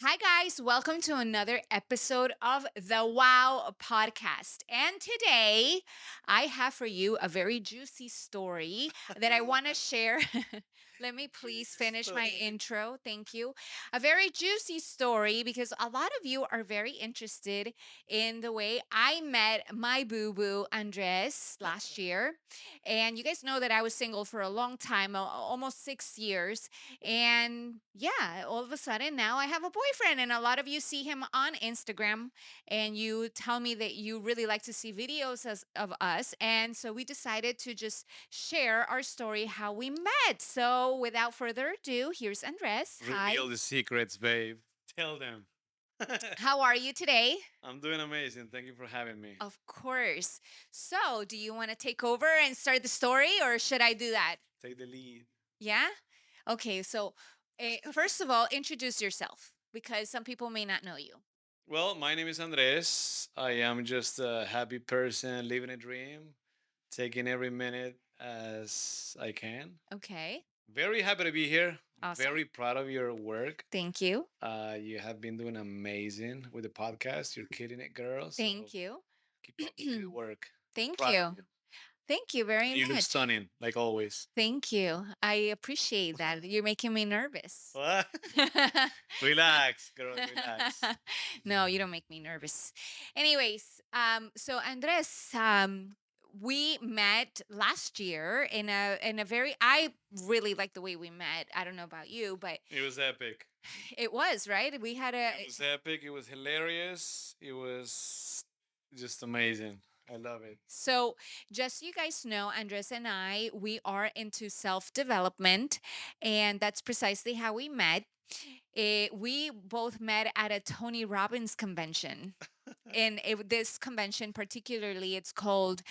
Hi, guys. Welcome to another episode of the Wow Podcast. And today I have for you a very juicy story that I want to share. Let me please Juicy finish my story. intro. Thank you. A very juicy story because a lot of you are very interested in the way I met my boo boo Andres last year. And you guys know that I was single for a long time, almost 6 years. And yeah, all of a sudden now I have a boyfriend, and a lot of you see him on Instagram, and you tell me that you really like to see videos of us. And so we decided to just share our story, how we met. So without further ado, here's Andres. Hi. Reveal the secrets, babe. Tell them. How are you today? I'm doing amazing. Thank you for having me. Of course. So, do you want to take over and start the story, or should I do that? Take the lead. Yeah? Okay, so first of all, introduce yourself because some people may not know you. Well, my name is Andres. I am just a happy person living a dream, taking every minute as I can. Okay. Very happy to be here. Awesome. Very proud of your work. Thank you. You have been doing amazing with the podcast. You're killing it, girl. So Thank you. keep up the good work. Thank Proud of you. you. Thank you very And you look much. stunning, like always. Thank you. I appreciate that. You're making me nervous. What? Relax, girl, relax. No, you don't make me nervous. Anyways, so Andres, we met last year in a very. I really like the way we met. I don't know about you, but It was epic. it was right. We had a. It was epic. It was hilarious. It was just amazing. I love it. So, just so you guys know, Andres and I, we are into self development, and that's precisely how we met. We both met at a Tony Robbins convention. And this convention particularly, it's called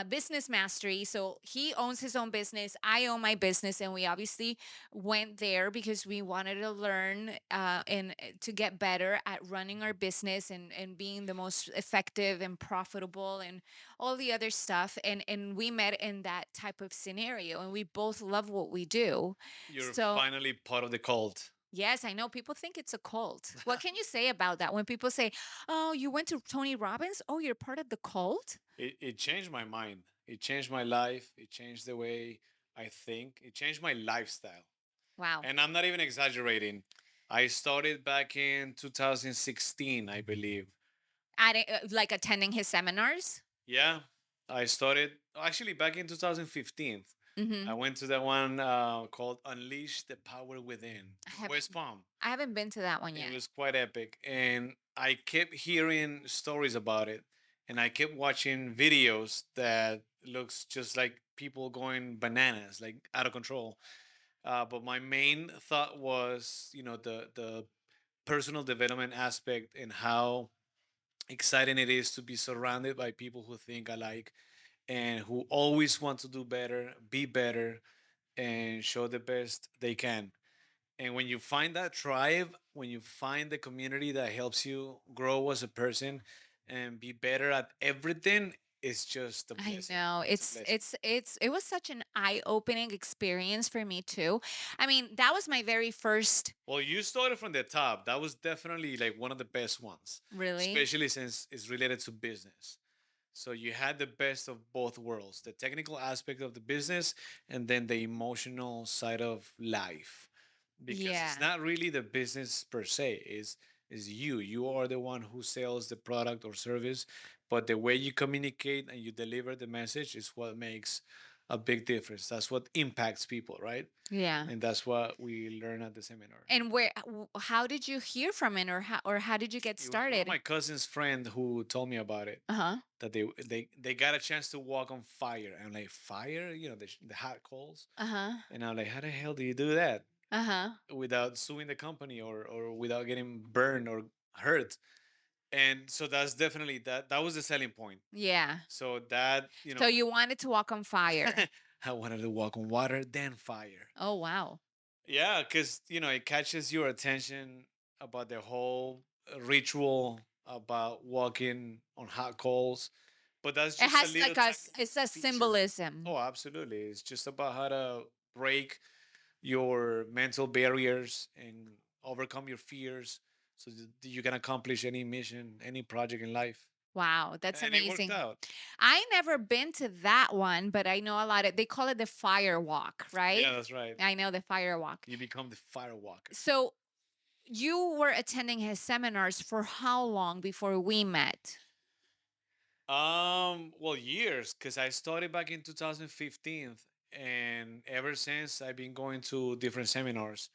Business Mastery. So he owns his own business, I own my business, and we obviously went there because we wanted to learn and to get better at running our business and being the most effective and profitable and all the other stuff. And we met in that type of scenario, and we both love what we do. You're So finally part of the cult. yes, I know people think it's a cult. What can you say about that when people say, "Oh, you went to Tony Robbins? Oh, you're part of the cult?" It changed my mind. It changed my life. It changed the way I think. It changed my lifestyle. Wow. And I'm not even exaggerating. I started back in 2016, I believe. Like attending his seminars? Yeah, I started actually back in 2015. I Mhm. went to that one called Unleash the Power Within, I haven't West Palm. I haven't been to that one It yet. was quite epic. And I kept hearing stories about it. And I kept watching videos that looks just like people going bananas, like out of control. But my main thought was, the personal development aspect and how exciting it is to be surrounded by people who think alike and who always want to do better, be better, and show the best they can. And when you find that tribe, when you find the community that helps you grow as a person and be better at everything, it's just a I blessing. know. It's a blessing. It was such an eye-opening experience for me too. I mean, that was my very first. Well, you started from the top. That was definitely like one of the best ones, Really? especially since it's related to business. So you had the best of both worlds, the technical aspect of the business and then the emotional side of life. Because Yeah. it's not really the business per se, is you. You are the one who sells the product or service, but the way you communicate and you deliver the message is what makes a big difference. That's what impacts people, right? Yeah. And that's what we learn at the seminar. And how did you hear from it, or how did you get It was one of started? my cousin's friend who told me about it. Uh-huh. That they got a chance to walk on fire. And I'm like, fire? The hot coals. Uh-huh. And I'm like, how the hell do you do that Uh-huh. without suing the company or without getting burned or hurt? And so that's definitely that was the selling point. Yeah. So that So you wanted to walk on fire. I wanted to walk on water, then fire. Oh, wow. Yeah, because it catches your attention about the whole ritual about walking on hot coals. But that's It just a has little like tiny it's a feature. symbolism. Oh, absolutely. It's just about how to break your mental barriers and overcome your fears so that you can accomplish any mission, any project in life. Wow, that's And it worked amazing. out. I never been to that one, but I know a lot of they call it the fire walk, right? Yeah, that's right. I know the fire walk. You become the fire walker. So you were attending his seminars for how long before we met? Well, years, because I started back in 2015, and ever since I've been going to different seminars.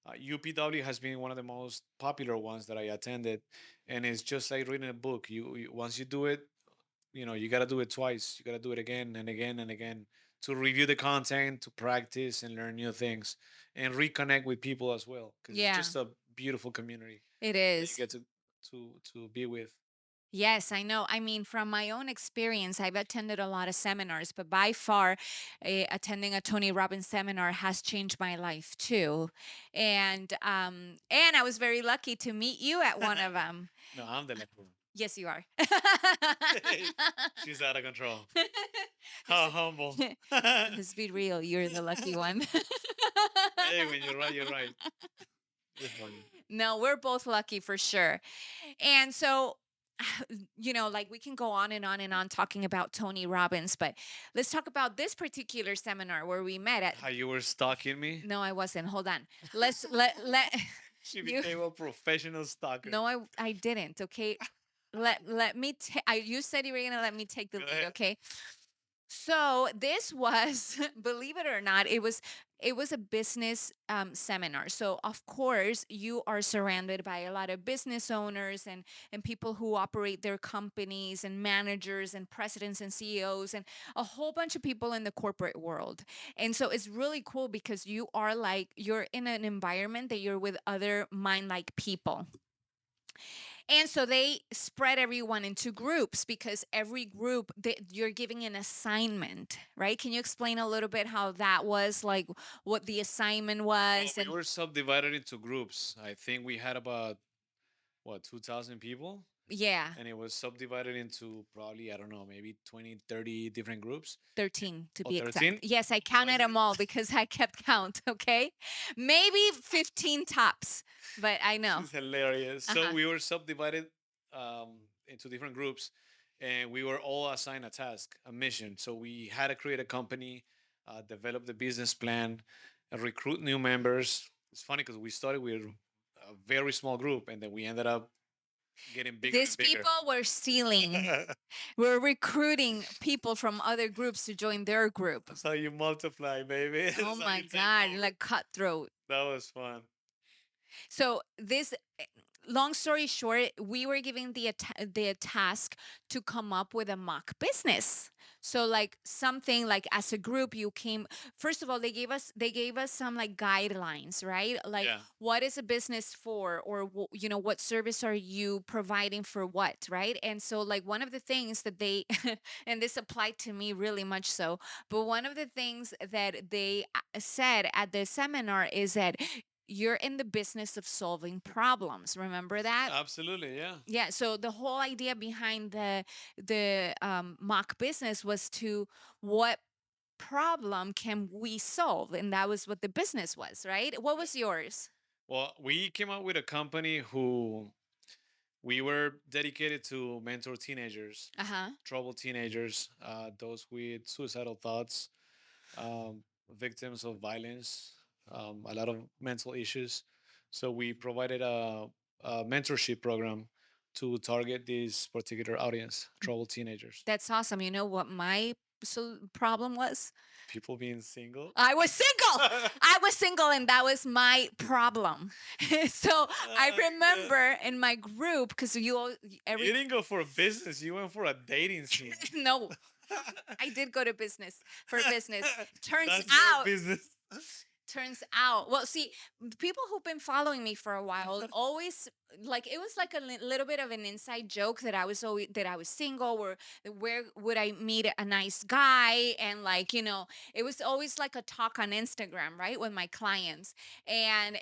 UPW has been one of the most popular ones that I attended, and it's just like reading a book. You once you do it, you got to do it twice. You got to do it again and again and again to review the content, to practice and learn new things, and reconnect with people as well, because it's Yeah, just a beautiful community it that you is. get to be with. Yes, I know. I mean, from my own experience, I've attended a lot of seminars, but by far, attending a Tony Robbins seminar has changed my life too. And I was very lucky to meet you at one of them. No, I'm the lucky one. Yes, you are. She's out of control. How humble. Let's be real. You're the lucky one. Hey, when you're right, you're right. It's funny. No, we're both lucky for sure. And so, like we can go on and on and on talking about Tony Robbins, but let's talk about this particular seminar where we met at. How you were stalking me? No, I wasn't. Hold on. Let She you. became a professional stalker. No, I didn't. Okay. Let me take. You said you were gonna let me take the Go lead. ahead. Okay. So this was, believe it or not, it was a business seminar. So of course you are surrounded by a lot of business owners and people who operate their companies and managers and presidents and CEOs and a whole bunch of people in the corporate world. And so it's really cool because you're in an environment that you're with other mind-like people. And so they spread everyone into groups because every group you're giving an assignment, right? Can you explain a little bit how that was, like what the assignment Well, was? we And were subdivided into groups. I think we had about, what, 2,000 people? yeah, And it was subdivided into probably, I don't know, maybe 20, 30 different groups. 13 to Or be exact. 13? Yes, I Was counted it? them all because I kept count, okay? Maybe 15 tops, but I know. She's hilarious. So Uh-huh. we were subdivided into different groups, and we were all assigned a task, a mission. So we had to create a company, develop the business plan, recruit new members. It's funny because we started with a very small group, and then we ended up getting bigger These and bigger. people were stealing. We're recruiting people from other groups to join their group. That's how you multiply, baby. That's Oh how my you take God, over. like cutthroat. That was fun. So long story short, we were given the task to come up with a mock business. So like something like as a group you came first of all they gave us some like guidelines, right? Like Yeah, what is a business for or what service are you providing for what, right? And so like one of the things that they and this applied to me really much so, but one of the things that they said at the seminar is that you're in the business of solving problems. Remember that? absolutely. Yeah. Yeah. So the whole idea behind the mock business was to what problem can we solve, and that was what the business was, right? What was yours? Well, we came up with a company who we were dedicated to mentor teenagers, Uh huh. troubled teenagers, those with suicidal thoughts, victims of violence, a lot of mental issues. So we provided a mentorship program to target this particular audience, troubled teenagers, That's awesome. You know what my problem was? people being single. I was single. I was single, and that was my problem. So I God. remember in my group because You every didn't go for a business, you went for a dating scene. no, I did go to business for business. Turns That's your out, business. turns out, well, see, the people who've been following me for a while always like it was like a little bit of an inside joke that I was single, or where would I meet a nice guy, and like it was always like a talk on Instagram, right, with my clients, and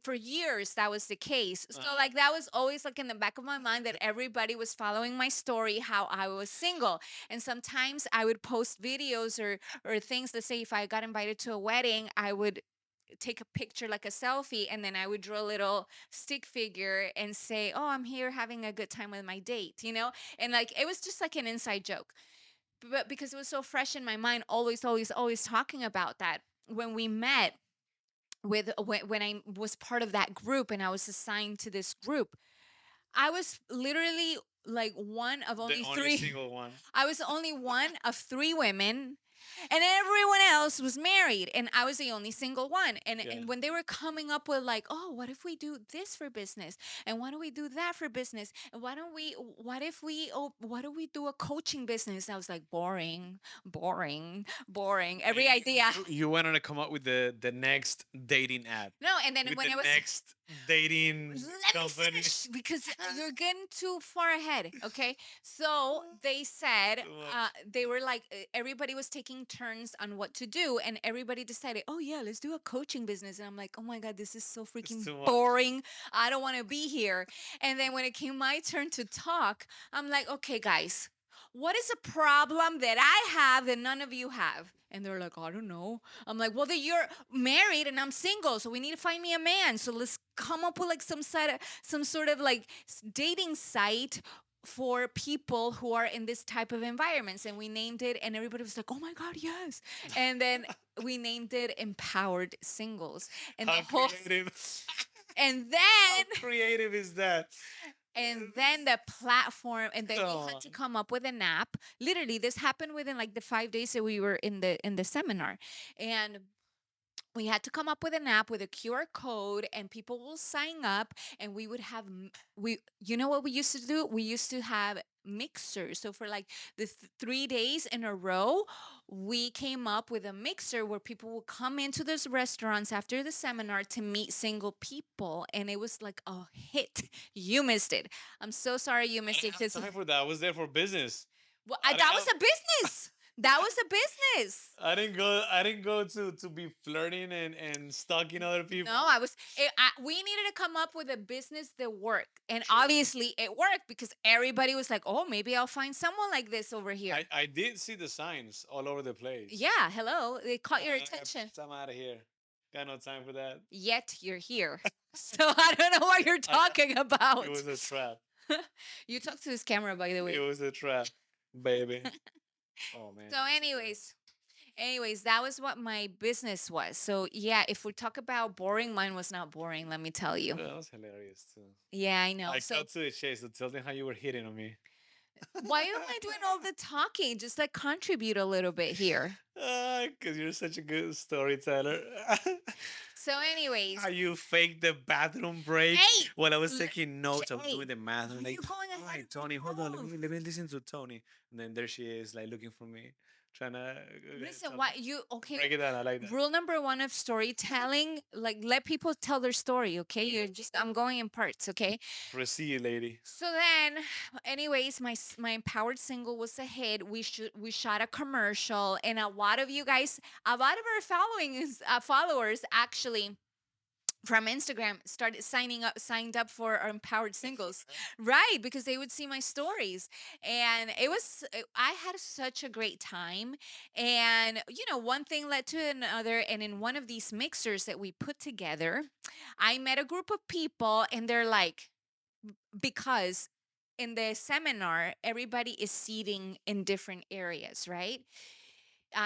for years that was the case. So like that was always like in the back of my mind that everybody was following my story how I was single, and sometimes I would post videos or things that say if I got invited to a wedding, I would take a picture like a selfie, and then I would draw a little stick figure and say, "Oh, I'm here having a good time with my date," and like it was just like an inside joke. But because it was so fresh in my mind, always, always, always talking about that. When we met when I was part of that group and I was assigned to this group, I was literally like one of The only only three. single one. I was only one of three women, and everyone else was married, and I was the only single one. And Yeah. and when they were coming up with like, oh, what if we do this for business, and why don't we do that for business, and why don't we do a coaching business? I was like, boring, boring, boring. And Every idea. you wanted to come up with the next dating app, No, and then with when the it was, next dating let me company. finish because you're getting too far ahead. Okay, so they said, Too much. they were like, everybody was taking turns on what to do, and everybody decided, oh yeah, let's do a coaching business. And I'm like, oh my god, this is so It's freaking too much. boring. I don't want to be here. And then when it came my turn to talk, I'm like, okay, guys, what is a problem that I have that none of you have? And they're like, I don't know. I'm like, well, then you're married and I'm single, so we need to find me a man. So let's come up with like some sort of like dating site for people who are in this type of environments. And we named it, and everybody was like, oh my god, yes. And then we named it Empowered Singles. And the How whole creative! and How then creative is that? the platform, and then we Come had to on. come up with an app. Literally, this happened within like the 5 days that we were in the seminar. And we had to come up with an app with a QR code, and people will sign up, and we would have we you know what we used to do? We used to have mixers. So for like the 3 days in a row, we came up with a mixer where people will come into those restaurants after the seminar to meet single people, and it was like a hit. You missed it. I'm so sorry you I missed didn't it have because, time for that. I was there for business. well, I didn't that was have. a business. That was a business. I didn't go. I didn't go to be flirting and stalking other people. No, we needed to come up with a business that worked. And True. obviously it worked because everybody was like, oh, maybe I'll find someone like this over here. I did see the signs all over the place. Yeah, hello. They caught your I attention. I'm out of here. Got no time for that. Yet you're here. So I don't know what you're I, talking about. it was a trap. You talk to this camera, by the It way. was a trap, baby. Oh man. So, anyways, that was what my business was. So, yeah, if we talk about boring, mine was not boring, let me tell you. That was hilarious too. Yeah, I know. I So, cut to the chase. So tell them how you were hitting on me. why am I doing all the talking? Just like contribute a little bit here. Because you're such a good storyteller. So, anyways, How you faked the bathroom break hey, while I was l- taking notes. I was hey, doing the math. why I'm are you like, going all ahead right, of Tony, hold on. yourself? Let me listen to Tony. And then there she is, like looking for me, trying to Listen, tell me. why you okay? Break it down. I like that. Rule number one of storytelling, like let people tell their story, okay? I'm going in parts, okay? Proceed, lady. So then, anyways, my empowered single was a hit. We shot a commercial, and a lot of our followers actually from Instagram started signed up for our empowered singles, right? Because they would see my stories, and I had such a great time, and one thing led to another, and in one of these mixers that we put together, I met a group of people, and they're like, because in the seminar everybody is seating in different areas, right?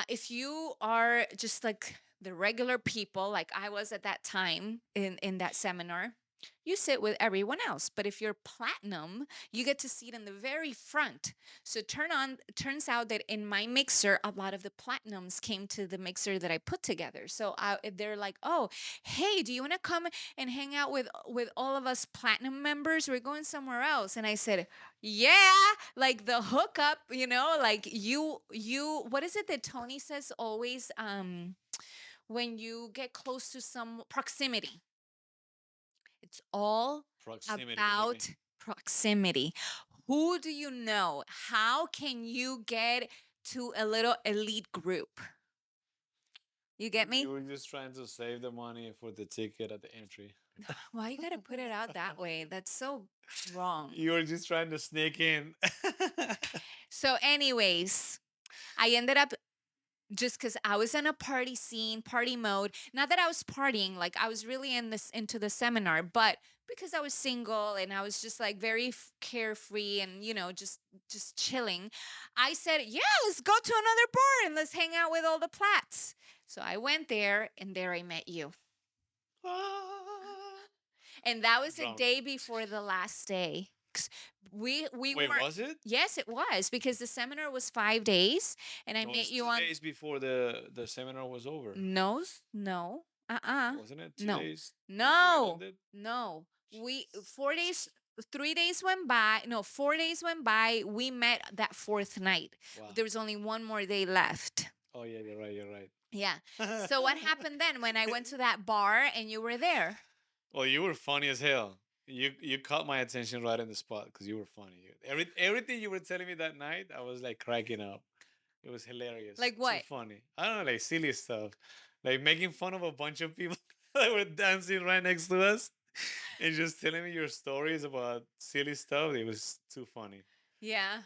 If you are just like the regular people, like I was at that time in that seminar, you sit with everyone else. But if you're platinum, you get to sit in the very front. So turns out that in my mixer, a lot of the platinums came to the mixer that I put together. So they're like, "Oh, hey, do you want to come and hang out with all of us platinum members? We're going somewhere else." And I said, yeah, like the hookup, like you what is it that Tony says always, when you get close to some proximity, it's all Proximity, baby. about proximity. Who do you know? How can you get to a little elite group? You get me? You were just trying to save the money for the ticket at the entry. Why you gotta put it out that way? That's so wrong. You were just trying to sneak in. So anyways, I ended up just because I was in a party scene, party mode. Not that I was partying, like I was really in this into the seminar, but because I was single and I was just like very carefree and just chilling, I said, "Yeah, let's go to another bar and let's hang out with all the plats." So I went there, and there I met you. Ah. And that was the Drum day roll. before the last day. 'Cause we Wait, were was it? Yes, it was, because the seminar was 5 days, and I No, met it's you two on days before the seminar was over. no, no, Wasn't it two no, days before it no, ended? no. We Jeez. 4 days, 3 days went by. No, 4 days went by. We met that fourth night. Wow. There was only one more day left. Oh yeah, you're right. You're right. Yeah. So what happened then when I went to that bar and you were there? Well, you were funny as hell. You caught my attention right in the spot because you were funny. Everything you were telling me that night, I was like cracking up. It was hilarious. Like Too what? funny. I don't know, like silly stuff. Like making fun of a bunch of people that were dancing right next to us and just telling me your stories about silly stuff. It was too funny. Yeah.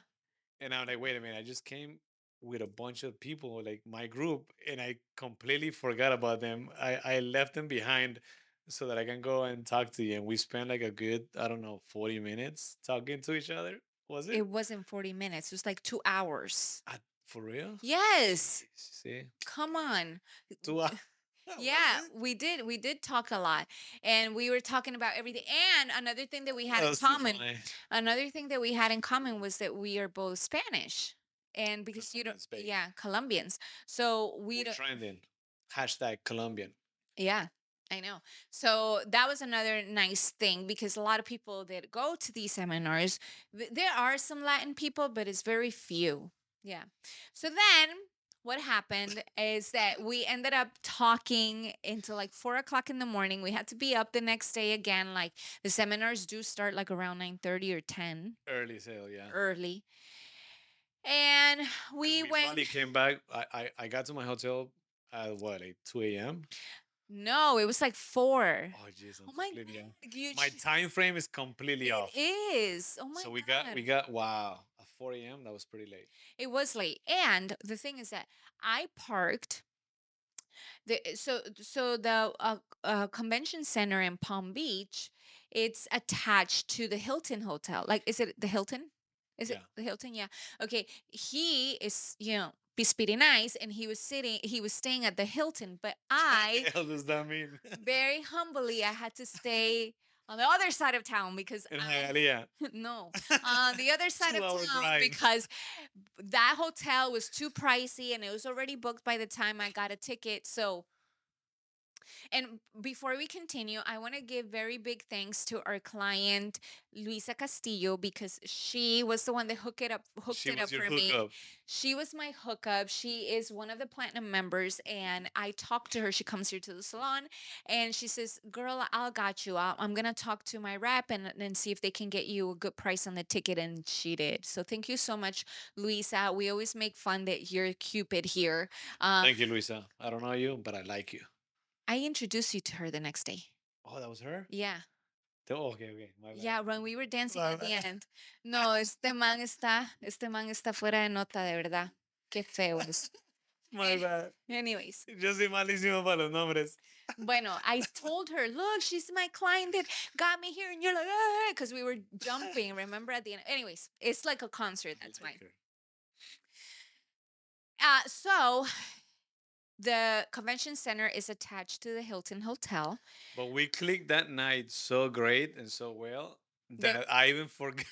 And I'm like, wait a minute, I just came with a bunch of people, like my group, and I completely forgot about them. I left them behind so that I can go and talk to you. And we spent like a good, I don't know, 40 minutes talking to each other. Was it? It wasn't 40 minutes. It was like 2 hours. For real? Yes. Jeez, see? Come on. 2 hours. Was Yeah, it? we did. We did talk a lot. And we were talking about everything. And another thing that we had That in was too common, funny. another thing that we had in common was that we are both Spanish. And because you don't, Colombians, baby. yeah, Colombians. So we We're don't, trending. Hashtag Colombian. yeah, I know. So that was another nice thing, because a lot of people that go to these seminars, there are some Latin people, but it's very few. Yeah. So then what happened is that we ended up talking until like 4 o'clock in the morning. We had to be up the next day again. Like the seminars do start like around 9:30 or 10 Early sale, yeah. early. And Because we we went. finally came back. I got to my hotel at what, like 2 a.m.? No, it was like 4. Oh jeez, I'm Oh my completely off. God. My time frame is completely It off. is. Oh my So we God. got wow, at 4 a.m. That was pretty late. It was late. And the thing is that I parked the convention center in Palm Beach, it's attached to the Hilton Hotel. Like, is it the Hilton? Is it Yeah. the Hilton? Yeah. Okay. He is, be nice, and he was staying at the Hilton, but What I the hell does that mean? very humbly, I had to stay on the other side of town because In I Hialeah. no, on the other side of 2 hour town, drive. because that hotel was too pricey and it was already booked by the time I got a ticket. So, and before we continue, I want to give very big thanks to our client Luisa Castillo, because she was the one that hooked She it up was your for me. hookup. She was my hookup. She is one of the platinum members, and I talked to her. She comes here to the salon, and she says, "Girl, I'll got you. I'm gonna talk to my rep and see if they can get you a good price on the ticket." And she did. So thank you so much, Luisa. We always make fun that you're Cupid here. Um, Thank you, Luisa. I don't know you, but I like you. I introduced you to her the next day. Oh, that was her? Yeah. Oh, okay, okay. My bad. Yeah, when we were dancing My at the bad. end. No, este man está fuera de nota, de verdad. Qué feo es. My bad. Anyways, Yo soy malísimo para los nombres. bueno, I told her, look, she's my client that got me here, and you're like, because we were jumping, remember at the end. Anyways, it's like a concert. I That's why. like her. So the convention center is attached to the Hilton Hotel. But we clicked that night so great and so well That that I even forgot.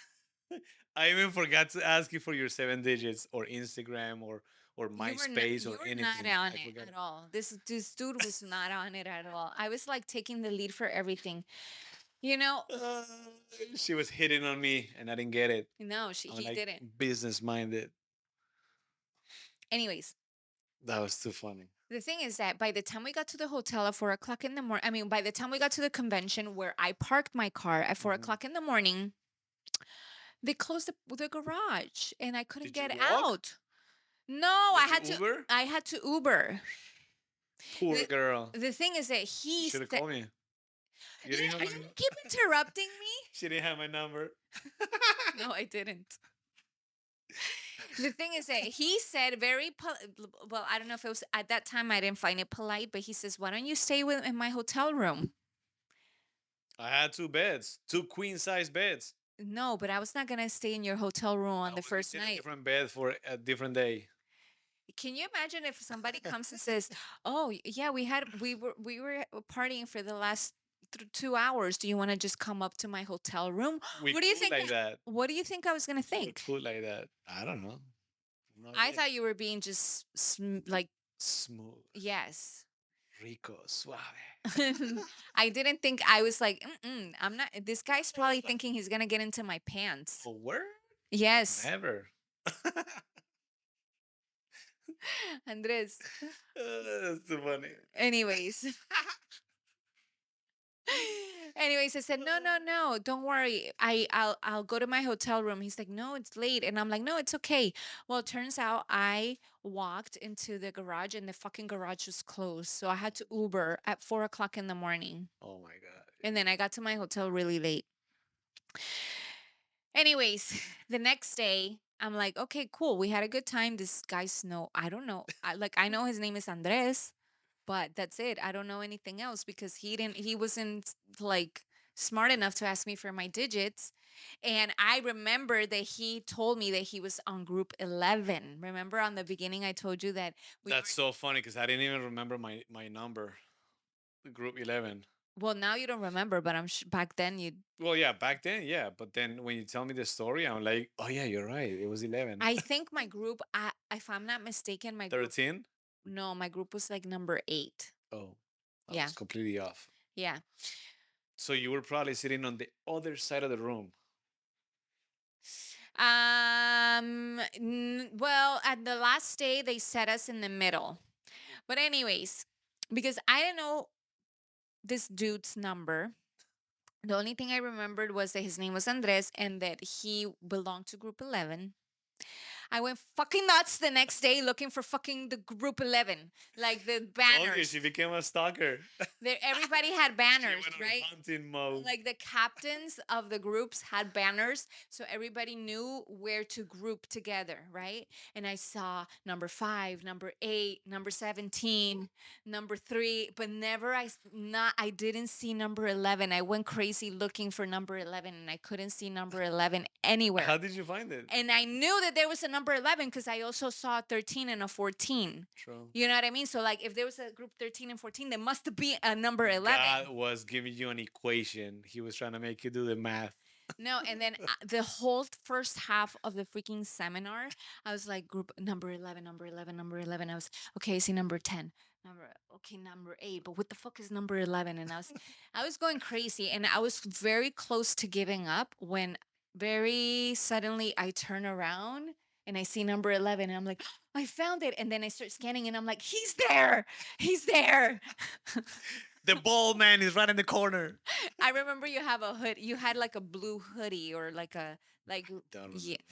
I even forgot to ask you for your 7 digits or Instagram or MySpace you or were not anything. on I it forgot. at all. This dude was not on it at all. I was like taking the lead for everything. You know, Uh, she was hitting on me and I didn't get it. no, I'm he like didn't. business minded. Anyways, That was too funny. the thing is that by the time we got to the hotel at 4 o'clock in the morning, I mean, by the time we got to the convention where I parked my car at 4 o'clock in the morning, they closed the garage and I couldn't Did you get walk? out. No, Did you Uber? I had to Uber. Poor The, girl. the thing is that You should have called me. You didn't have are my. you keep interrupting me? She didn't have my number. No, I didn't. The thing is that he said very well. I don't know if it was at that time. I didn't find it polite, but he says, "Why don't you stay with in my hotel room?" I had two beds, two queen size beds. No, but I was not gonna stay in your hotel room on I the was first getting a night. different bed for a different day. Can you imagine if somebody comes and says, "Oh, yeah, we were partying for the last 2 hours. Do you want to just come up to my hotel room?" We What do you could think? like that. What do you think I was gonna We think? could like that. I don't know. No I idea. thought you were being just like, Smooth, yes. rico, suave. I didn't think I was like, mm-mm, I'm not. This guy's probably thinking he's gonna get into my pants. A word? Yes, Never. Andres. That's too funny. Anyways, anyways, I said, no, no, no, don't worry. I'll go to my hotel room. He's like, no, it's late, and I'm like, no, it's okay. Well, it turns out I walked into the garage, and the fucking garage was closed, so I had to Uber at 4 o'clock in the morning, Oh my god. and then I got to my hotel really late. Anyways, the next day, I'm like, okay, cool. We had a good time. This guy's no, I don't know. I know his name is Andres, but that's it. I don't know anything else because he wasn't like smart enough to ask me for my digits. And I remember that he told me that he was on group 11. Remember on the beginning I told you that we That's were, so funny because I didn't even remember my number. Group 11. well, now you don't remember, but back then you. Well, yeah, back then, yeah. But then when you tell me the story, I'm like, oh yeah, you're right. It was 11. I think my group, if I'm not mistaken, my group, 13? no, my group was like number 8. Oh, I Yeah. was completely off. Yeah. So you were probably sitting on the other side of the room. Well, at the last day they set us in the middle. But anyways, because I didn't know this dude's number, the only thing I remembered was that his name was Andres and that he belonged to group 11. I went fucking nuts the next day looking for fucking the group 11, like the Told you banners. she became a stalker. Everybody had She banners, went on right? hunting mode. Like the captains of the groups had banners, so everybody knew where to group together, right? And I saw number 5, number 8, number 17, number 3, but never I didn't see number 11. I went crazy looking for number 11 and I couldn't see number 11 anywhere. How did you find it? And I knew that there was a number 11 because I also saw a 13 and a 14. True. You know what I mean? So like if there was a group 13 and 14, there must be a number 11. God was giving you an equation. He was trying to make you do the math. No, and then the whole first half of the freaking seminar, I was like group number 11, number 11, number 11. I was okay, I see number 10. Number 8, but what the fuck is number 11? And I was going crazy and I was very close to giving up when very suddenly I turn around and I see number 11 and I'm like, I found it. And then I start scanning and I'm like, he's there. He's there. The bald man is right in the corner. I remember you have a hood. You had like a blue hoodie or like a like Don't yeah. remember.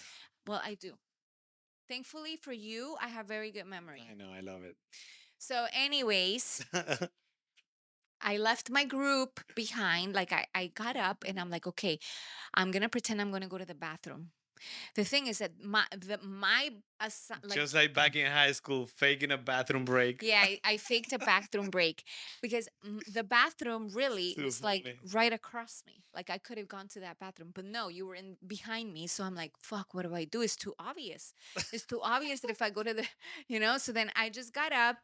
Well, I do. Thankfully for you, I have very good memory. I know, I love So, anyways, it. I left my group behind. Like I got up and I'm like, okay, I'm gonna pretend I'm gonna go to the bathroom. The thing is that like Just like back in high school, faking a bathroom break. yeah, I faked a bathroom break because the bathroom really Too was like funny. right across me. Like I could have gone to that bathroom, but no, you were in behind me. So I'm like, fuck, what do I do? It's too obvious. It's too obvious that if I go to the, so then I just got up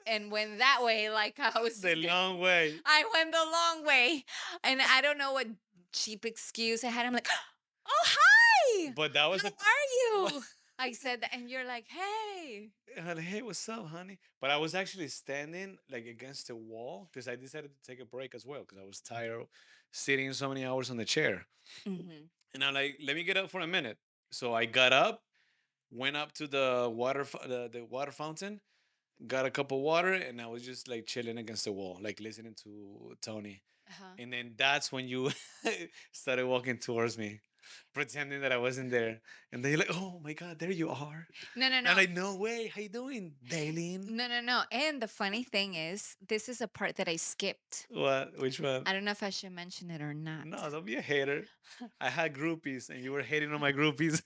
and went that way. Like I was, The long way. I went the long way. And I don't know what cheap excuse I had. I'm like, oh, hi. But that was How a are you? I said that, and you're like, hey. hey, what's up, honey? But I was actually standing like against the wall because I decided to take a break as well because I was tired of sitting so many hours on the chair. Hmm. And I'm like, let me get up for a minute. So I got up, went up to the the water fountain, got a cup of water, and I was just like chilling against the wall, like listening to Tony. Uh-huh. And then that's when you started walking towards me, pretending that I wasn't there. And then you're like, oh my God, there you are. No, no, And no. I'm like, no way. How you doing, Daylene? No, no, no. And the funny thing is, this is a part that I skipped. What? Which one? I don't know if I should mention it or not. No, don't be a hater. I had groupies and you were hating on my groupies.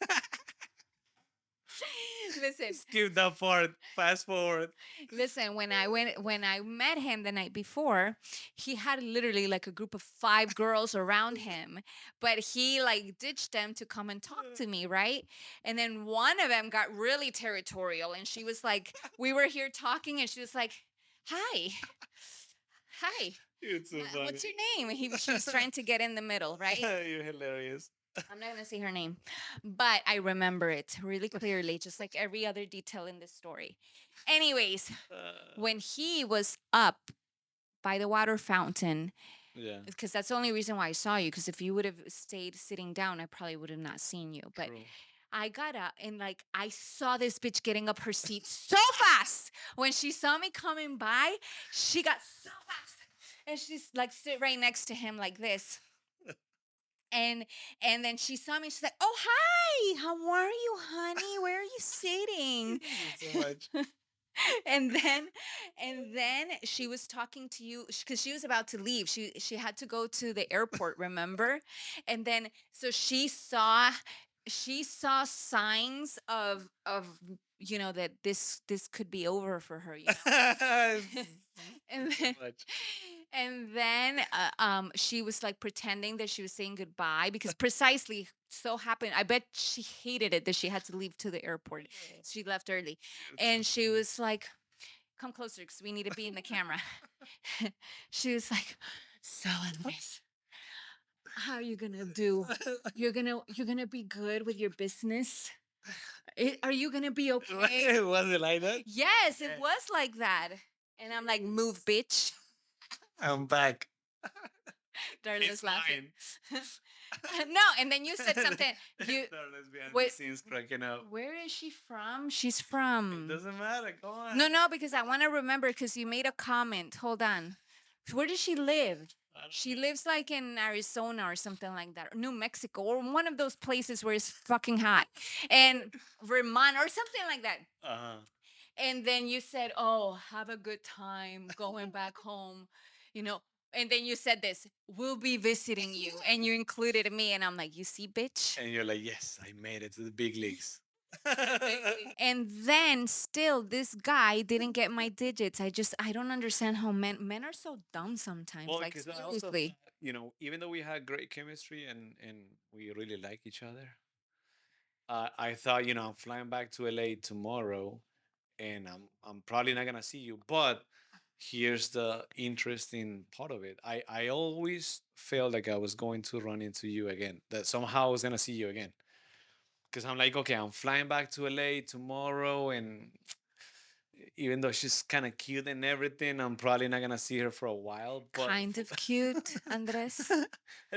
Listen, Skip that part. Fast forward. listen, when I met him the night before, he had literally like a group of 5 girls around him, but he like ditched them to come and talk to me, right? And then one of them got really territorial and she was like, we were here talking and she was like, "Hi. Hi. You're so What's funny. your name?" She was trying to get in the middle, right? You're hilarious. I'm not gonna say her name, but I remember it really clearly, just like every other detail in this story. Anyways, Uh, when he was up by the water fountain, yeah, because that's the only reason why I saw you, because if you would have stayed sitting down, I probably would have not seen you. But true. I got up and like I saw this bitch getting up her seat so fast. When she saw me coming by, she got so fast. And she's like sit right next to him like this. And and then she saw me, she's like, "Oh, hi, how are you, honey? Where are you sitting?" So much. and then and then she was talking to you because she was about to leave. She had to go to the airport, remember? And then so she saw signs of that this could be over for her, and So then much. she was like pretending that she was saying goodbye because precisely so happened. I bet she hated it that she had to leave to the airport. She left early, It's so and she funny. was like, "Come closer, because we need to be in the camera." She was like, "So, Andres, how are you gonna do? You're gonna be good with your business. Are you gonna be okay?" Was it like that? Yes, it was like that. And I'm like, "Move, bitch." I'm back. Darla's It's laughing. mine. No, and then you said something. You Let's behind the wait. scenes cracking up. Where is she from? She's It from. doesn't matter. Go on. No, no, because I want to remember because you made a comment. Hold on. Where does she live? I don't She lives like in Arizona or something like that, or New Mexico, or one of those places where it's fucking hot, and Vermont or something like that. know. Uh-huh. And then you said, "Oh, have a good time going back home," you know. And then you said this, "We'll be visiting you," and you included me, and I'm like, "You see, bitch." And you're like, yes, I made it to the big leagues. And then still, this guy didn't get my digits. I don't understand how men are so dumb sometimes. Well, Like because I also seriously, thought, even though we had great chemistry and we really like each other, I thought, I'm flying back to LA tomorrow, and I'm probably not gonna see you. But here's the interesting part of it. I always felt like I was going to run into you again. That somehow I was gonna see you again. Because I'm like, okay, I'm flying back to LA tomorrow, and even though she's kind of cute and everything, I'm probably not gonna see her for a while. But kind of cute, Andres.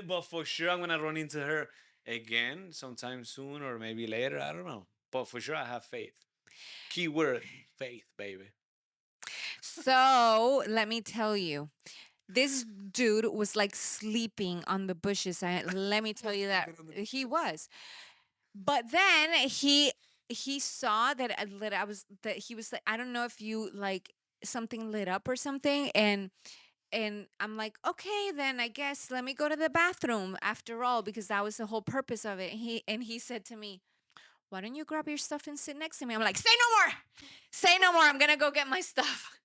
but for sure, I'm gonna run into her again sometime soon or maybe later. I don't know. But for sure, I have faith. Keyword faith, baby. So let me tell you, this dude was like sleeping on the bushes. Let me tell you that he was. But then he saw that he was like, I don't know if you like something lit up or something, and I'm like, okay, then I guess let me go to the bathroom after all, because that was the whole purpose of it. And he said to me, "Why don't you grab your stuff and sit next to me?" I'm like, "Say no more, say no more. I'm gonna go get my stuff."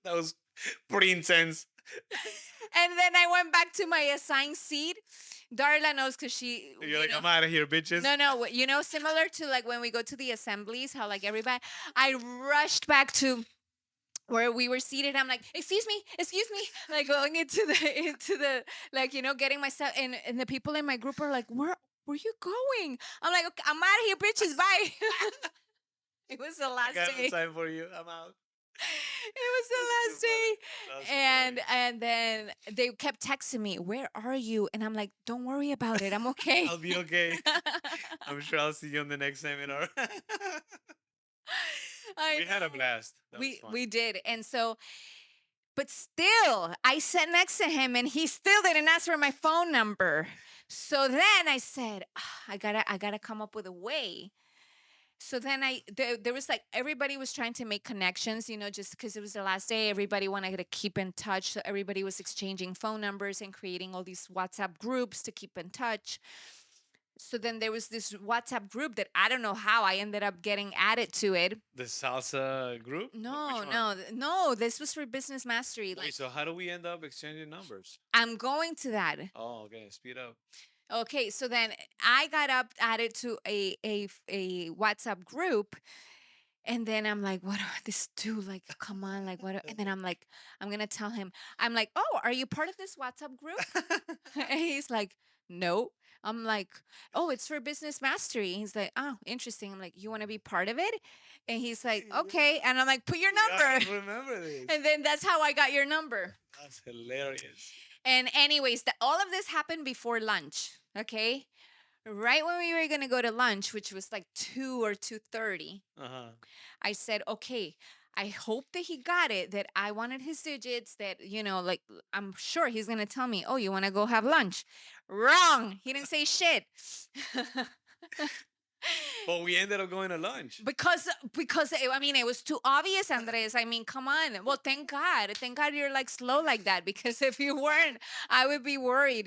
That was pretty intense. And then I went back to my assigned seat. Darla knows because You're like, I'm out of here, bitches. no, no, similar to like when we go to the assemblies, how like everybody, I rushed back to where we were seated. I'm like, excuse me, like going into the like getting myself, and the people in my group are like, where you going? I'm like, "Okay, I'm out of here, bitches, bye." It was the I last got no day. time for you. I'm out. It was the That's too last day. funny. That's too and funny. and then they kept texting me, "Where are you?" And I'm like, "Don't worry about it, I'm okay." I'll be okay. I'm sure I'll see you on the next seminar. I We had a know. blast. That was We fun. did. And so, but still, I sat next to him and he still didn't ask for my phone number. So then I said, "Ah, I gotta come up with a way." So then there was like everybody was trying to make connections, just because it was the last day. Everybody wanted to keep in touch. So everybody was exchanging phone numbers and creating all these WhatsApp groups to keep in touch. So then there was this WhatsApp group that I don't know how I ended up getting added to it. The salsa group? Which No, one? no, no. This was for business mastery. Wait, Like, so how do we end up exchanging numbers? I'm going to that. Oh, okay. Speed up. Okay, so then I got up added to a WhatsApp group, and then I'm like, what do this do? Like, come on, like what? And then I'm like, I'm gonna tell him. I'm like, oh, are you part of this WhatsApp group? And he's like, no. I'm like, oh, it's for business mastery. He's like, oh, interesting. I'm like, you want to be part of it? And he's like, okay. And I'm like, put your I number. remember this. And then that's how I got your number. That's hilarious. And anyways, all of this happened before lunch. Okay. Right when we were gonna go to lunch, which was like 2 or 2:30, Uh-huh. I said, okay, I hope that he got it, that I wanted his digits, that, like, I'm sure he's going to tell me, oh, you want to go have lunch? Wrong. He didn't say shit. But we ended up going to lunch. because I mean, it was too obvious, Andres. I mean, come on. Well, thank God you're like slow like that, because if you weren't, I would be worried,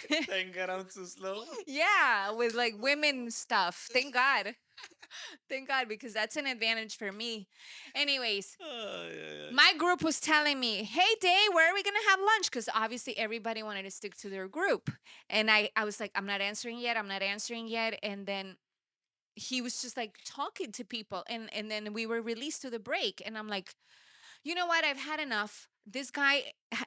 Thank God I'm too slow. Yeah, with like women stuff. Thank God. Thank God, because that's an advantage for me. Anyways, Yeah. my group was telling me, hey, Day, where are we going to have lunch? Because obviously everybody wanted to stick to their group. And I was like, I'm not answering yet. I'm not answering yet. And then he was just like talking to people. And then we were released to the break. And I'm like, you know what? I've had enough. This guy,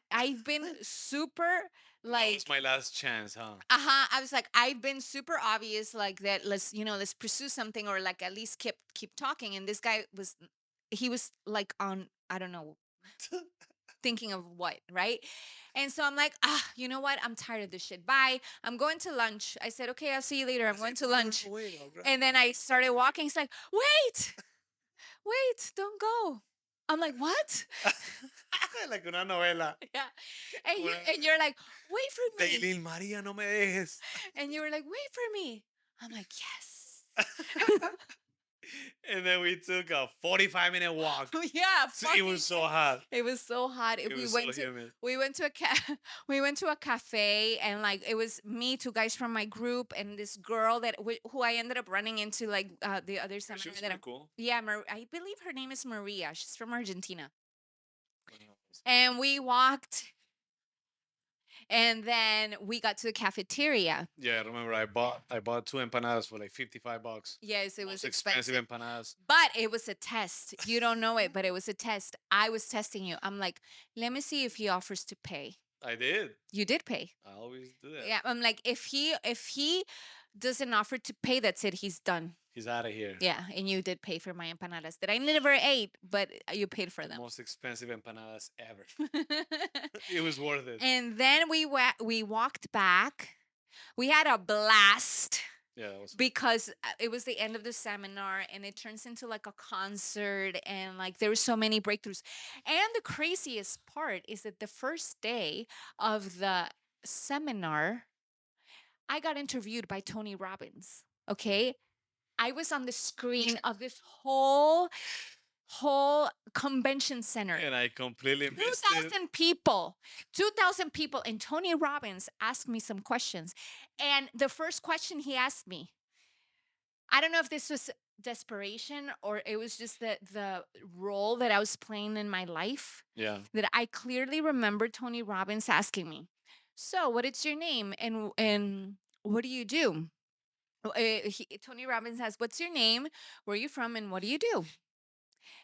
I've been super like, It's my last chance, huh? I was like, I've been super obvious, like that. Let's pursue something, or like at least keep talking. And this guy he was like on, I don't know, thinking of what, right? And so I'm like, you know what? I'm tired of this shit. Bye. I'm going to lunch. I said, okay, I'll see you later. I'm going to lunch. And then I started walking. He's like, wait, don't go. I'm like, what? Like una novela. Yeah. And you're like, wait for me. Daylin Maria, no me dejes. And you were like, wait for me. I'm like, yes. And then we took a 45-minute walk. Yeah, It was so hot. it was so hot. It was so humid. We went to we went to a cafe, and like it was me, two guys from my group, and this girl who I ended up running into, like the other She seminar was that pretty cool. yeah, I believe her name is Maria. She's from Argentina. And we walked, and then we got to the cafeteria. Yeah, I remember I bought two empanadas for like $55. Yes, it was Most expensive expensive. empanadas. But it was a test. You don't know it, but it was a test. I was testing you. I'm like, let me see if he offers to pay. I did. You did pay. I always do that. Yeah, I'm like, if he doesn't offer to pay, that's it. He's done. He's out of here. Yeah, and you did pay for my empanadas that I never ate, but you paid for them. Most expensive empanadas ever. It was worth it. And then we walked back. We had a blast. Yeah, that was Because it was the end of the seminar, and it turns into like a concert, and like there were so many breakthroughs. And the craziest part is that the first day of the seminar, I got interviewed by Tony Robbins. Okay. I was on the screen of this whole convention center. And I completely missed 2,000 people, 2,000 people. And Tony Robbins asked me some questions. And the first question he asked me, I don't know if this was desperation or it was just the role that I was playing in my life. Yeah. That I clearly remember Tony Robbins asking me, so what is your name and what do you do? Tony Robbins has, what's your name? Where are you from? And what do you do?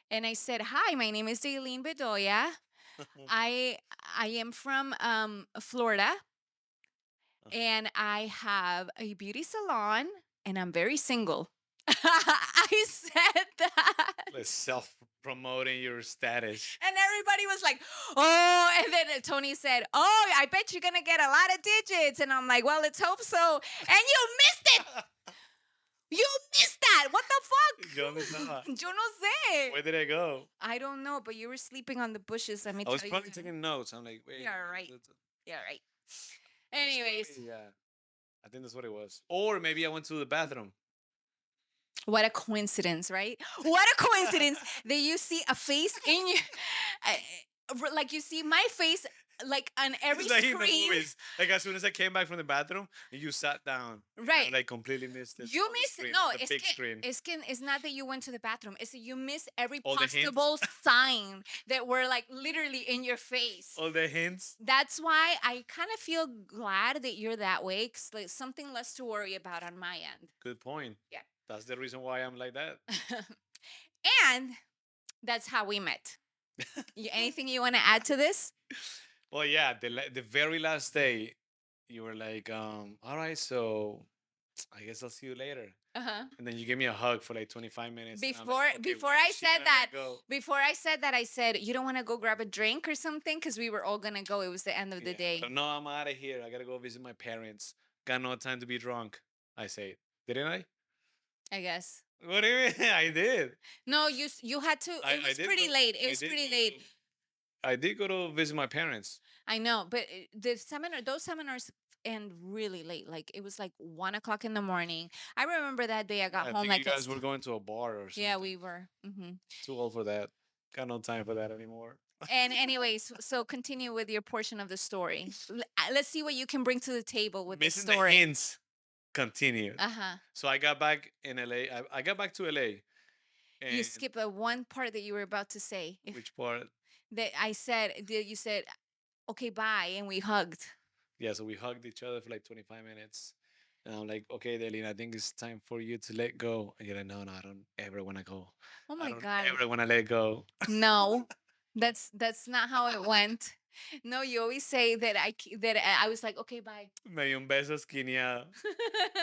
And I said, hi, my name is Daylene Bedoya. I am from Florida, and I have a beauty salon, and I'm very single. I said that. Like self-promoting your status. And everybody was like, oh, and then Tony said, oh, I bet you're going to get a lot of digits. And I'm like, well, let's hope so. And you missed it. You missed that. What the fuck? Yo no estaba. Yo no sé. Where did I go? I don't know, but you were sleeping on the bushes. Let me I tell was you. probably taking notes. I'm like, wait. Yeah, right. that's- Yeah, right. Anyways, Yeah. I think that's what it was. Or maybe I went to the bathroom. what a coincidence, right? What a coincidence that you see a face in you, like you see my face like on every It's like in the screen. movies. Like as soon as I came back from the bathroom, you sat down. I Right. like completely missed it You on the miss screen, no, on the big screen. it's not that you went to the bathroom. It's that you miss every All the hints, possible sign that were like literally in your face. all the hints. That's why I kind of feel glad that you're that way. 'Cause like something less to worry about on my end. Good point. Yeah. That's the reason why I'm like that. And that's how we met. Anything you want to add to this? Well, yeah, the very last day, you were like, all right, so I guess I'll see you later. Uh-huh. And then you gave me a hug for like 25 minutes. And I'm like, Before okay, before when I is she said gonna that, let go? I said, you don't want to go grab a drink or something because we were all gonna go. It was the end of the Yeah, day. but no, I'm out of here. I gotta go visit my parents. Got no time to be drunk. I say, didn't I? I guess. What do you mean? I did. No, you had to. It I was did go. pretty late. It I was did pretty go late. to. I did go to visit my parents. I know, but the seminar, those seminars end really late. Like it was like 1 o'clock in the morning. I remember that day I got I home think you like guys were going to a bar or yeah, something. we were. Too old for that. Got no time for that anymore. And anyways, so continue with your portion of the story. Let's see what you can bring to the table with this Missing the story. hints continued. Uh huh. So I got back in LA. I got back to LA. You And skip a one part that you were about to say. which part? That I said that you said okay bye and we hugged. Yeah, so we hugged each other for like 25 minutes. And I'm like, okay, Delina, I think it's time for you to let go. And you're like, no, no, I don't ever want to go. Oh I my don't god. ever want to let go. No, that's not how it went. No, you always say that that I was like, okay, bye. Me dio un beso esquineado.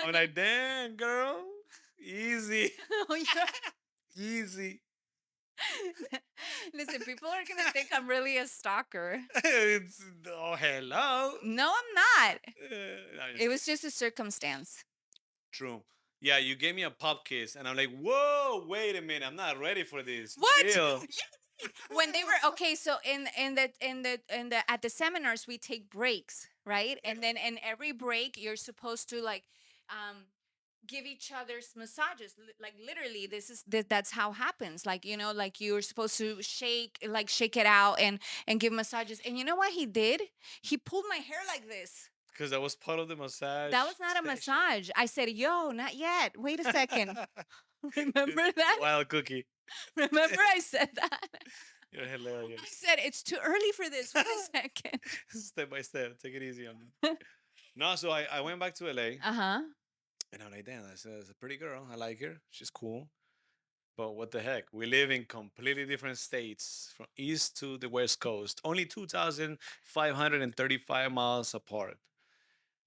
I'm like, damn, girl. Easy. Oh, yeah. Easy. Listen, people are gonna think I'm really a stalker. It's, oh, hello. No, I'm not. No, I'm just It was kidding. just a circumstance. True. Yeah, you gave me a pop kiss, and I'm like, whoa, wait a minute. I'm not ready for this. What? Chill. When they were okay, so in the at the seminars we take breaks, right? And then in every break you're supposed to like um give each other's massages. Like literally that's how happens. Like like you're supposed to shake it out and give massages. And you know what he did? He pulled my hair like this. Because that was part of the massage. That was not a session. massage. I said, yo, not yet, wait a second. Remember that? Wild cookie. Remember I said that? You're I hilarious. said it's too early for this. Wait a second. Step by step. Take it easy on me. No, so I went back to LA Uh-huh. and I'm like, damn, that's a pretty girl. I like her. She's cool. But what the heck? We live in completely different states from east to the west coast, only 2,535 miles apart.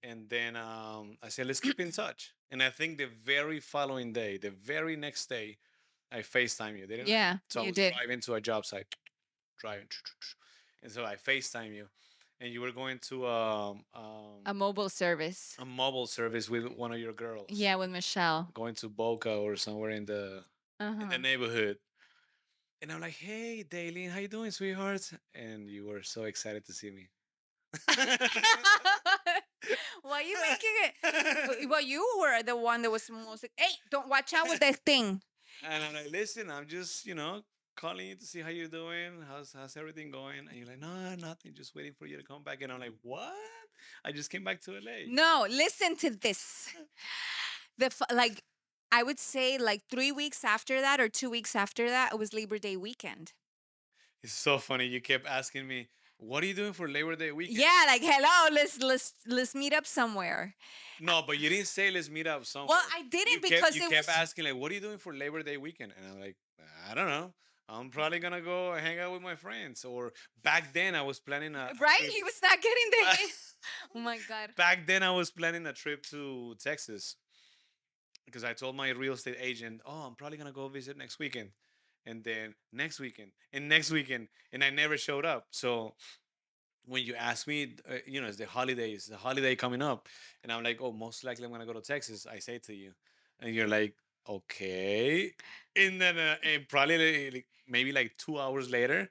And then I said, let's keep in touch. And I think the very following day, the very next day, I FaceTime you, didn't I? Yeah, So I you was did. driving to a job site, driving. And so I FaceTime you. And you were going to A mobile service. a mobile service with one of your girls. Yeah, with Michelle. Going to Boca or somewhere in the Uh-huh. neighborhood. And I'm like, hey, Daylene, how you doing, sweetheart? And you were so excited to see me. Why are you making it? Well, you were the one that was most like, hey, don't watch out with that thing. And I'm like, listen, I'm just, calling you to see how you're doing. How's everything going? And you're like, no, nothing. Just waiting for you to come back. And I'm like, what? I just came back to LA. No, listen to this. Like, I would say like 3 weeks after that or 2 weeks after that, it was Labor Day weekend. It's so funny. You kept asking me, what are you doing for Labor Day weekend? Yeah, like hello, let's meet up somewhere. No, but you didn't say let's meet up somewhere. Well, I didn't because you it kept was asking like, what are you doing for Labor Day weekend? And I'm like, I don't know. I'm probably gonna go hang out with my friends. Or back then I was planning a right. trip- He was not getting the. Oh my god. Back then I was planning a trip to Texas because I told my real estate agent, oh, I'm probably gonna go visit next weekend, and then next weekend, and next weekend, and I never showed up. So when you ask me, it's the holidays, the holiday coming up, and I'm like, oh, most likely I'm gonna go to Texas. I say to you, and you're like, okay, and then and probably like, maybe like 2 hours later,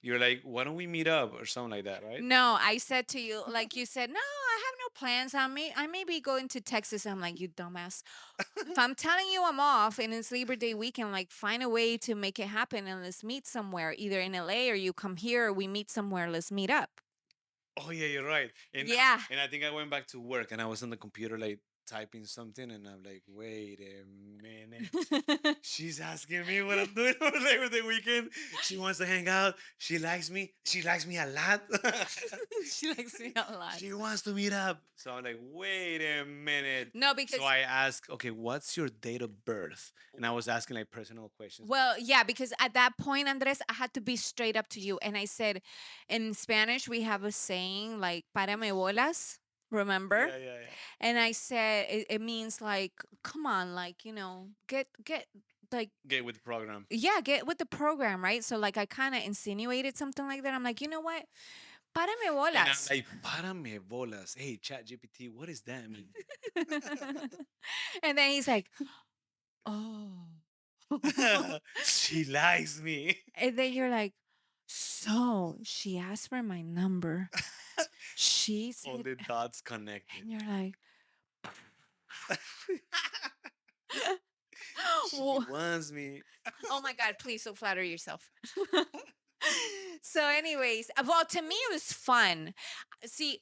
you're like, why don't we meet up or something like that, right? No, I said to you, like you said, no, I have no plans. I may be going to Texas. I'm like, you dumbass. If I'm telling you I'm off and it's Labor Day weekend, like find a way to make it happen and let's meet somewhere, either in LA or you come here or we meet somewhere. Let's meet up. Oh yeah, you're right. Yeah. And I think I went back to work and I was on the computer like typing something and I'm like, wait a minute. She's asking me what I'm doing over Labor Day weekend. She wants to hang out. She likes me. She likes me a lot. She likes me a lot. She wants to meet up. So I'm like, wait a minute. No, So because I asked, okay, what's your date of birth? And I was asking like personal questions. well, yeah, because at that point, Andres, I had to be straight up to you. And I said, in Spanish, we have a saying like, párame bolas, remember? Yeah, yeah, yeah. And I said, it means like, come on, like, like, Get with the program. yeah, get with the program, right? So, like, I kind of insinuated something like that. I'm like, you know what? Párame And I'm bolas. like, párame bolas. Hey, Chat GPT, what does that mean? And then he's like, oh. She likes me. And then you're like, so she asked for my number. She All said, the dots connected. and you're like, She "Wha- wants me. oh my God, please don't flatter yourself." So, anyways, well, to me, it was fun. See,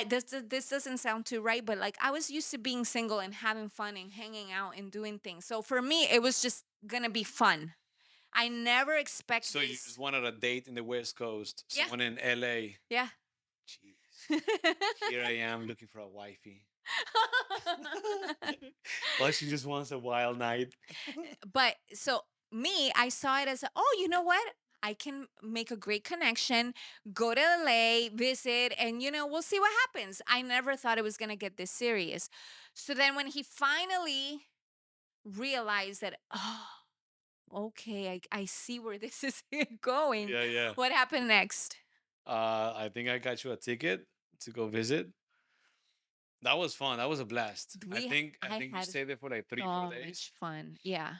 this doesn't sound too right, but like I was used to being single and having fun and hanging out and doing things. So for me, it was just gonna be fun. I never expect So you this. just wanted a date in the West Coast, Yeah, someone in LA. yeah. Jeez. Here I am looking for a wifey. Well, she just wants a wild night. But so me, I saw it as, oh, you know what? I can make a great connection, go to LA, visit, and we'll see what happens. I never thought it was gonna get this serious. So then when he finally realized that, oh, okay, I see where this is going. Yeah, yeah. What happened next? I think I got you a ticket to go visit. That was fun. That was a blast. I We think I I think you had stayed there for like 3, 4 so days. much fun. Yeah.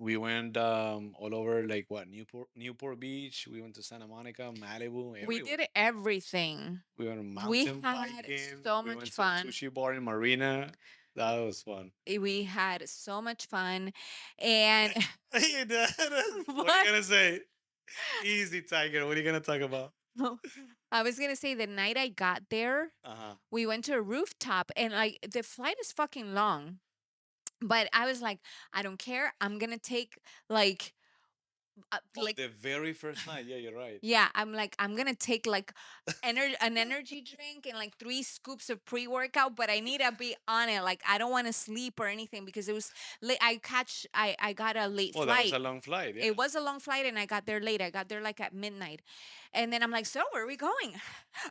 We went all over like what Newport Beach. We went to Santa Monica, Malibu, We did everywhere. everything. We went We mountain had biking. so We much went to a fun. sushi bar in Marina. That was fun. We had so much fun. And Hey, Dad, what are you what? gonna say? Easy, Tiger. What are you gonna talk about? I was gonna say the night I got there, Uh huh. we went to a rooftop and like the flight is fucking long. But I was like, I don't care. I'm gonna take like Oh, like the very first night. Yeah, you're right. yeah, I'm like I'm gonna take like an energy drink and like 3 scoops of pre-workout, but I need to be on it. Like I don't want to sleep or anything because it was late. I got a late Oh, that was flight. a long flight. Yeah. It was a long flight and I got there late. I got there like at midnight. And then I'm like, so where are we going?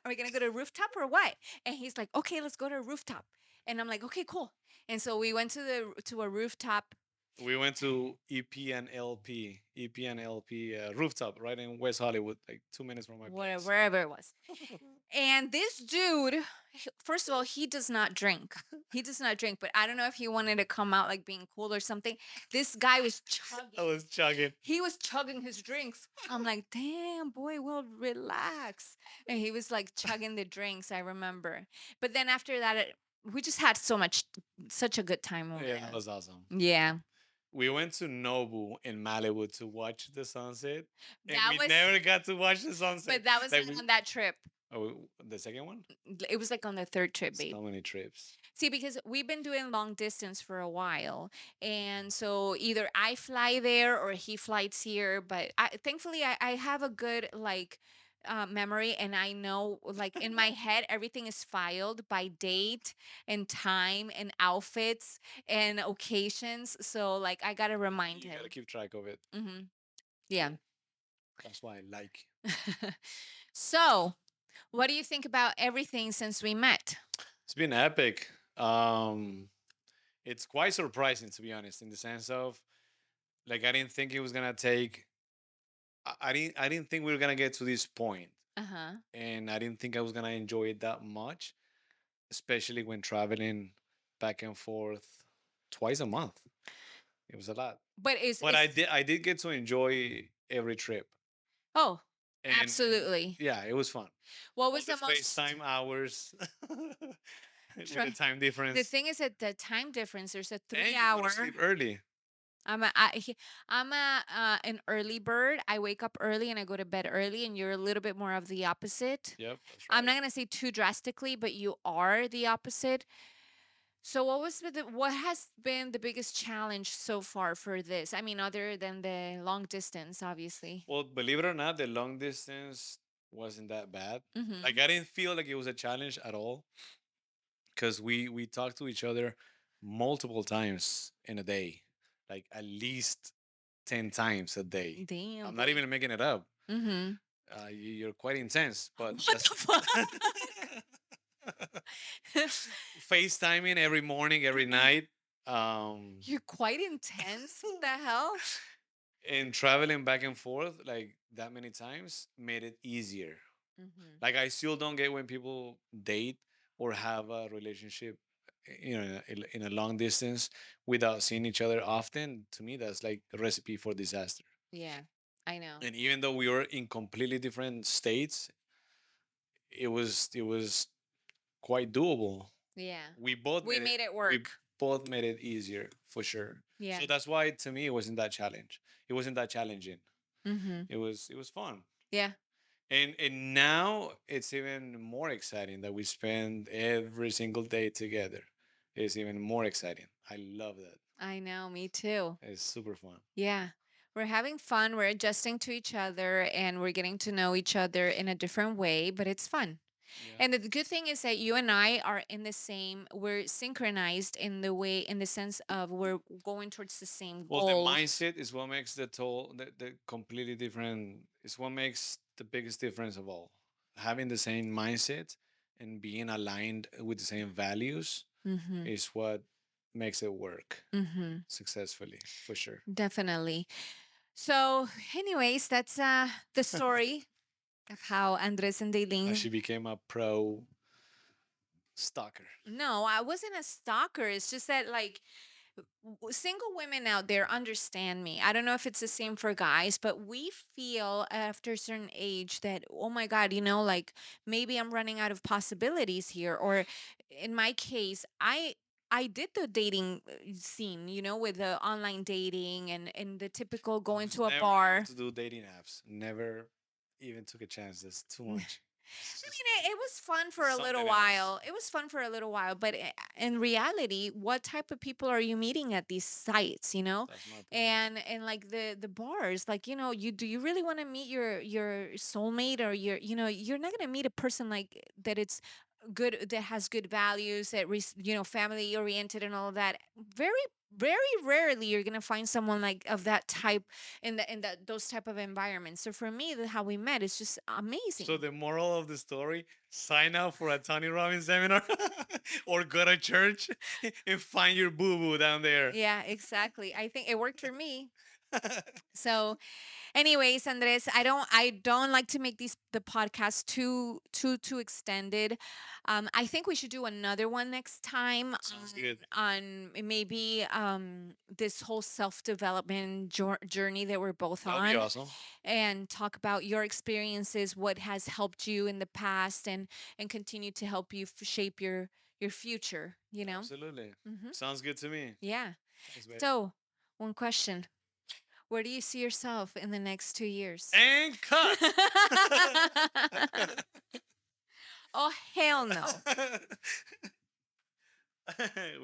Are we gonna go to a rooftop or what? And he's like, okay, let's go to a rooftop. And I'm like, okay, cool. And so we went to a rooftop, We went to EP and LP rooftop right in West Hollywood, like 2 minutes from my place. wherever it was. And this dude, first of all, he does not drink. He does not drink, but I don't know if he wanted to come out like being cool or something. This guy was I chugging. was chugging. He was chugging his drinks. I'm like, damn, boy, well, relax. And he was like chugging the drinks, I remember. But then after that, we just had such a good time over Yeah, there. that was awesome. Yeah. We went to Nobu in Malibu to watch the sunset, and That we was, never got to watch the sunset. but that was Like not on that trip. oh, the second one? It was like on the third trip, babe. So many trips. See, because we've been doing long distance for a while. And so either I fly there or he flies here. But thankfully, I have a good, like, memory and I know like in my head everything is filed by date and time and outfits and occasions, so like I gotta remind You him. gotta keep track of it. Hmm. Yeah. That's why I like you. So what do you think about everything since we met? It's been epic. It's quite surprising to be honest, in the sense of like I didn't think it was gonna take. I didn't think we were gonna get to this point, Uh-huh. and I didn't think I was gonna enjoy it that much, especially when traveling back and forth twice a month. It was a lot, But but I did get to enjoy every trip, oh, and absolutely. yeah, it was fun. What All was the the most FaceTime hours with the Try- time the difference, thing is that the time difference, there's a and three you go to hour sleep early. I'm a, I, he- I'm an early bird. I wake up early and I go to bed early, and you're a little bit more of the opposite. Yep, that's I'm right. not gonna say too drastically, but you are the opposite. So what has been the biggest challenge so far for this? I mean, other than the long distance, obviously. Well, believe it or not, the long distance wasn't that bad. Like Mm-hmm. I didn't feel like it was a challenge at all because we talked to each other multiple times in a day, like at least 10 times a day. Damn, I'm not boy. even making it up. Mm-hmm. You're quite intense, but What that's the fuck? FaceTiming every morning, every night. Um, You're quite intense. What the hell? and traveling back and forth like that many times made it easier. Mm-hmm. Like I still don't get when people date or have a relationship, in a long distance without seeing each other often. To me, that's like a recipe for disaster. Yeah, I know. And even though we were in completely different states, it was quite doable. Yeah. We both We made it. made it We work. both made it easier for sure. Yeah. So that's why to me it wasn't that challenge. It wasn't that challenging. Mm-hmm. It was fun. Yeah. And now it's even more exciting that we spend every single day together. It's even more exciting. I love that. I know, me too. It's super fun. Yeah. We're having fun. We're adjusting to each other and we're getting to know each other in a different way, but it's fun. Yeah. And the good thing is that you and I are in the same, we're synchronized in the way, in the sense of we're going towards the same Well, the goal. mindset is what makes the completely different. It's what makes the biggest difference of all. Having the same mindset and being aligned with the same values Mm-hmm. is what makes it work Mm-hmm. successfully, for sure. Definitely. So, anyways, that's the story of how Andres and How Daylene. she became a pro stalker. No, I wasn't a stalker. It's just that, like, single women out there understand me. I don't know if it's the same for guys, but we feel after a certain age that, oh my God, like maybe I'm running out of possibilities here. Or in my case, I did the dating scene, with the online dating and the typical I going was to a never able bar. to do dating apps. Never even took a chance. That's too much. It's I just mean, it was fun for it's a little something else. while. It was fun for a little while, but in reality, what type of people are you meeting at these sites? That's my point. And like the bars, like you really want to meet your soulmate, or you're not gonna meet a person like that. It's good, that has good values, that family oriented and all of that. Very very rarely you're gonna find someone like of that type in those type of environments. So for me, how we met is just So amazing. the moral of the story: sign up for a Tony Robbins seminar, or go to church and find your boo boo down there. Yeah, exactly. I think it worked for me. So, anyways, Andres, I don't like to make these the podcast too extended. I think we should do another one next time Sounds good. on maybe this whole self-development journey that we're both That would be on, awesome. and talk about your experiences, what has helped you in the past, and continue to help you shape your future, Absolutely. Mhm. Sounds good to me. Yeah. Thanks, babe. So, one question. Where do you see yourself in the next 2 years? And cut. Oh, hell no.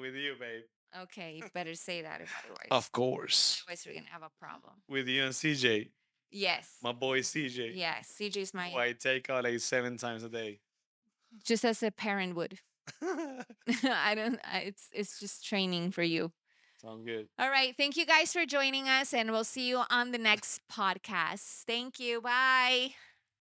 With you, babe. Okay, you better say that otherwise. Of course. Otherwise, we're going to have a problem. With you and CJ, Yes. my boy CJ, Yes. CJ's who my, I take out like 7 times a day. just as a parent would. I don't, it's just training for you. Sounds good. All right. Thank you guys for joining us, and we'll see you on the next podcast. Thank you. Bye.